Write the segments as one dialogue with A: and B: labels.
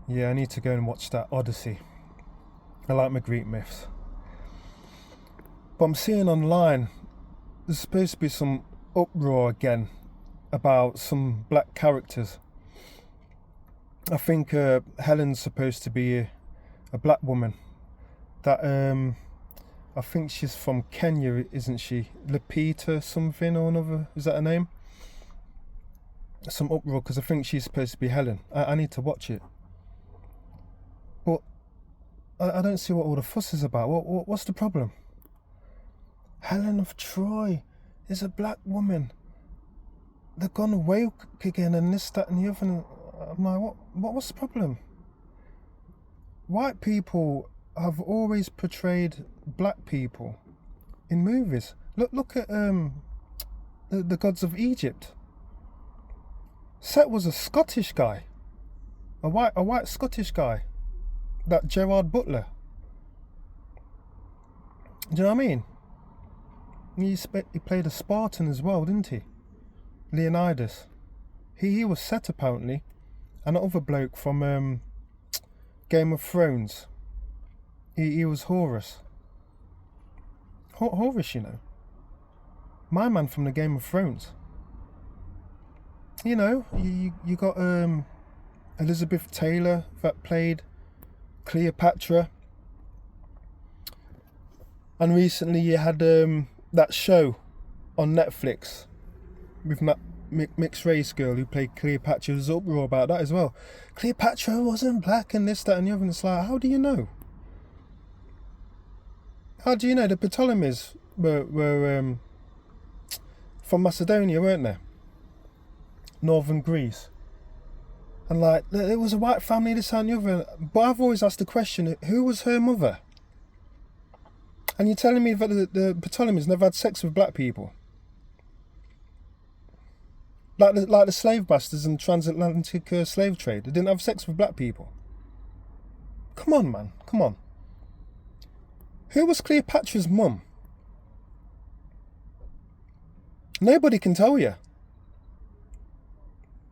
A: Yeah, I need to go and watch that Odyssey. I like my Greek myths. But I'm seeing online there's supposed to be some uproar again about some black characters. I think Helen's supposed to be a black woman. That I think she's from Kenya, isn't she? Lupita something or another. Is that her name? Some uproar because I think she's supposed to be Helen. I need to watch it. But I don't see what all the fuss is about. What's the problem? Helen of Troy is a black woman. They're gone away again and this, that and the other. And I'm like, what's the problem? White people have always portrayed black people in movies. Look at the Gods of Egypt. Set was a Scottish guy, a white Scottish guy, that Gerard Butler. Do you know what I mean? He played a Spartan as well, didn't he? Leonidas. He was Set apparently, and another bloke from Game of Thrones. He was Horus. Horus, you know. My man from the Game of Thrones. You know, you got Elizabeth Taylor that played Cleopatra. And recently you had that show on Netflix with that mixed race girl who played Cleopatra. There's uproar about that as well. Cleopatra wasn't black and this, that and the other. And it's like, how do you know? How do you know? The Ptolemies were from Macedonia, weren't they? Northern Greece. And like, it was a white family, this, that and the other. But I've always asked the question, who was her mother? And you're telling me that the Ptolemies never had sex with black people? Like the slave masters and transatlantic slave trade. They didn't have sex with black people. Come on, man. Come on. Who was Cleopatra's mum? Nobody can tell you.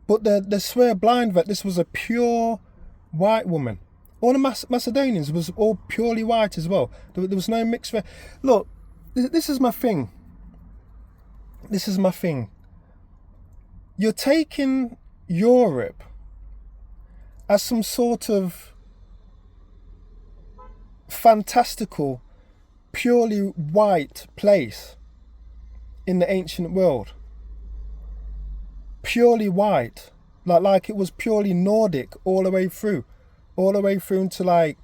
A: But they swear blind that this was a pure white woman. All the Macedonians was all purely white as well. There was no mixed. Look, this is my thing. This is my thing. You're taking Europe as some sort of fantastical, purely white place in the ancient world. Purely white. Like it was purely Nordic all the way through. All the way through into like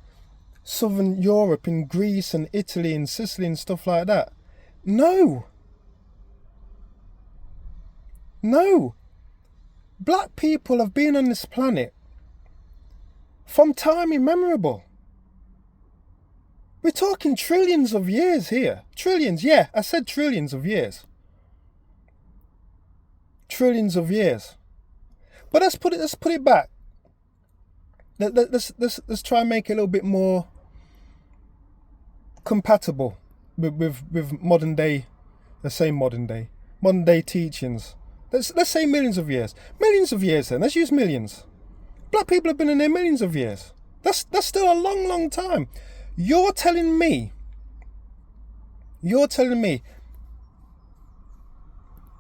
A: southern Europe in Greece and Italy and Sicily and stuff like that. No. Black people have been on this planet from time immemorial. We're talking trillions of years here. Trillions, yeah, I said trillions of years. Trillions of years. But let's put it back. Let's try and make it a little bit more compatible with modern day. Let's say modern day teachings. Let's say millions of years. Millions of years then. Let's use millions. Black people have been in there millions of years. That's still a long, long time. You're telling me,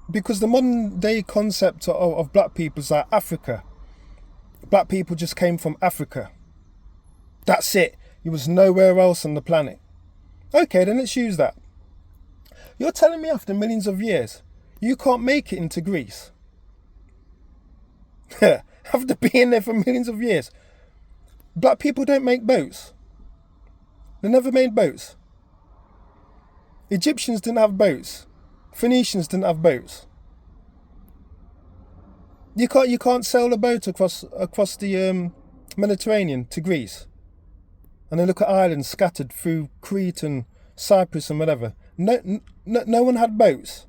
A: because the modern day concept of black people is like Africa. Black people just came from Africa. That's it. It was nowhere else on the planet. Okay, then let's use that. You're telling me after millions of years, you can't make it into Greece. After being there for millions of years. Black people don't make boats. They never made boats. Egyptians didn't have boats. Phoenicians didn't have boats. You can't sail a boat across the Mediterranean to Greece. And then look at islands scattered through Crete and Cyprus and whatever. No one had boats.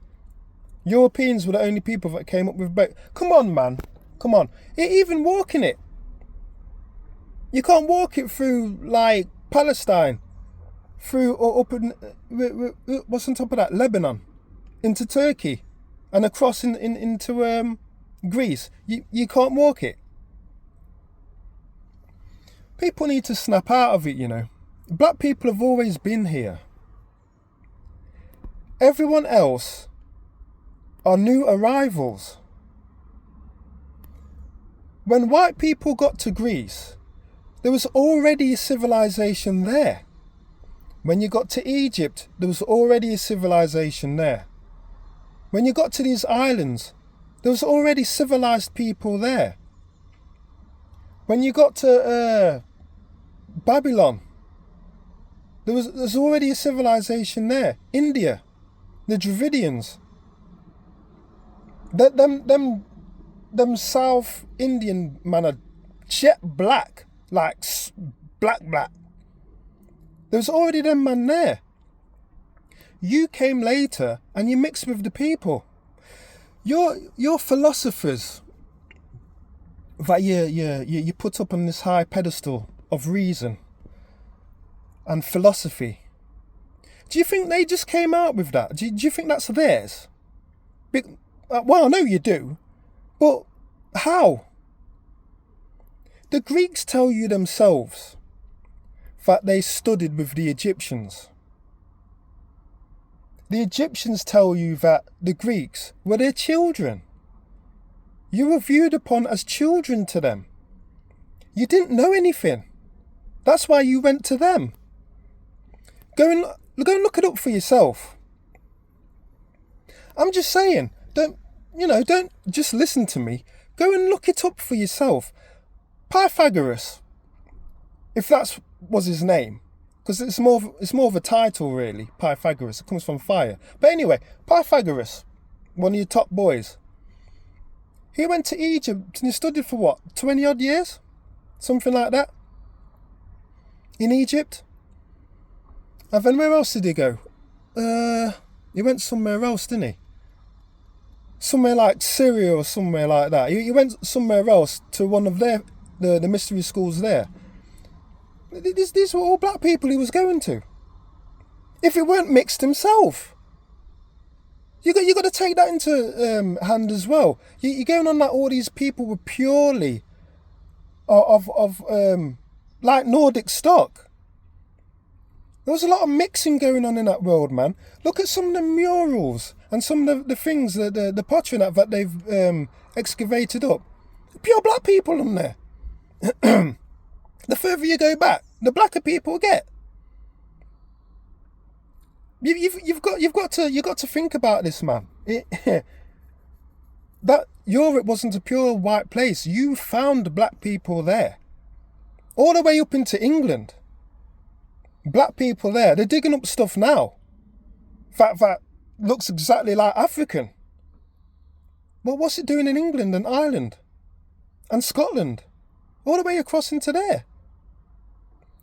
A: Europeans were the only people that came up with boats. Come on, man. Come on. Even walking it. You can't walk it through, like, Palestine. Through, or up in, what's on top of that? Lebanon. Into Turkey. And across into Greece. You can't walk it. People need to snap out of it, you know. Black people have always been here. Everyone else are new arrivals. When white people got to Greece, there was already a civilization there. When you got to Egypt, there was already a civilization there. When you got to these islands, there was already civilized people there. When you got to Babylon, there's already a civilization there. India, the Dravidians, them South Indian man are jet black, like black. There was already them man there. You came later and you mixed with the people. Your philosophers that you put up on this high pedestal of reason and philosophy. Do you think they just came out with that? Do you think that's theirs? Well, I know you do, but how? The Greeks tell you themselves that they studied with the Egyptians. The Egyptians tell you that the Greeks were their children. You were viewed upon as children to them. You didn't know anything. That's why you went to them. Go and look it up for yourself. I'm just saying, don't just listen to me. Go and look it up for yourself. Pythagoras, if that was his name, because it's more of a title really. Pythagoras, it comes from fire. But anyway, Pythagoras, one of your top boys. He went to Egypt and he studied for what, 20 odd years? Something like that. In Egypt. And then where else did he go? He went somewhere else, didn't he? Somewhere like Syria or somewhere like that. He went somewhere else to one of the mystery schools there. These were all black people he was going to. If he weren't mixed himself. You got to take that into hand as well. You're going on that all these people were purely of like Nordic stock. There was a lot of mixing going on in that world, man. Look at some of the murals and some of the things, the pottery that they've excavated up. Pure black people on there. The further you go back, the blacker people get. You've got to think about this, man. That Europe wasn't a pure white place. You found black people there, all the way up into England. Black people there. They're digging up stuff now. That looks exactly like African. Well, what's it doing in England and Ireland and Scotland, all the way across into there?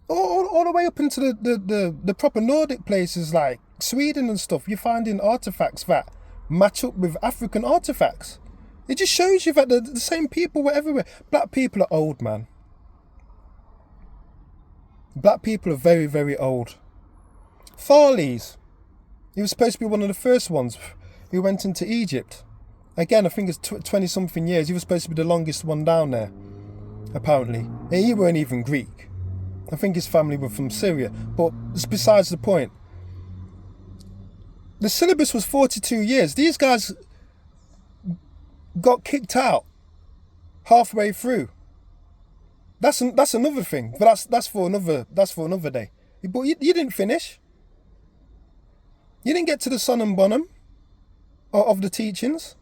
A: All the way up into the proper Nordic places like Sweden and stuff. You're finding artifacts that match up with African artifacts. It just shows you that the same people were everywhere. Black people are old, man. Black people are very, very old. Thales, he was supposed to be one of the first ones who went into Egypt. Again, I think it's 20-something years. He was supposed to be the longest one down there, apparently. And he weren't even Greek. I think his family were from Syria. But it's besides the point. The syllabus was 42 years. These guys got kicked out halfway through. That's another thing. But that's for another day. But you didn't finish. You didn't get to the son and bonum of the teachings.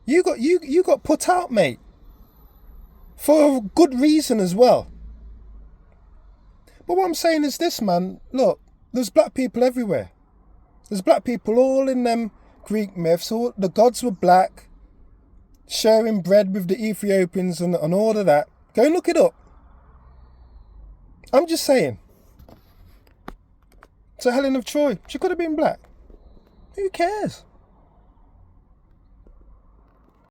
A: You got put out, mate. For a good reason as well. But what I'm saying is this, man. Look, there's black people everywhere. There's black people all in them Greek myths. All the gods were black, sharing bread with the Ethiopians and all of that. Go and look it up. I'm just saying. So Helen of Troy, she could have been black. Who cares?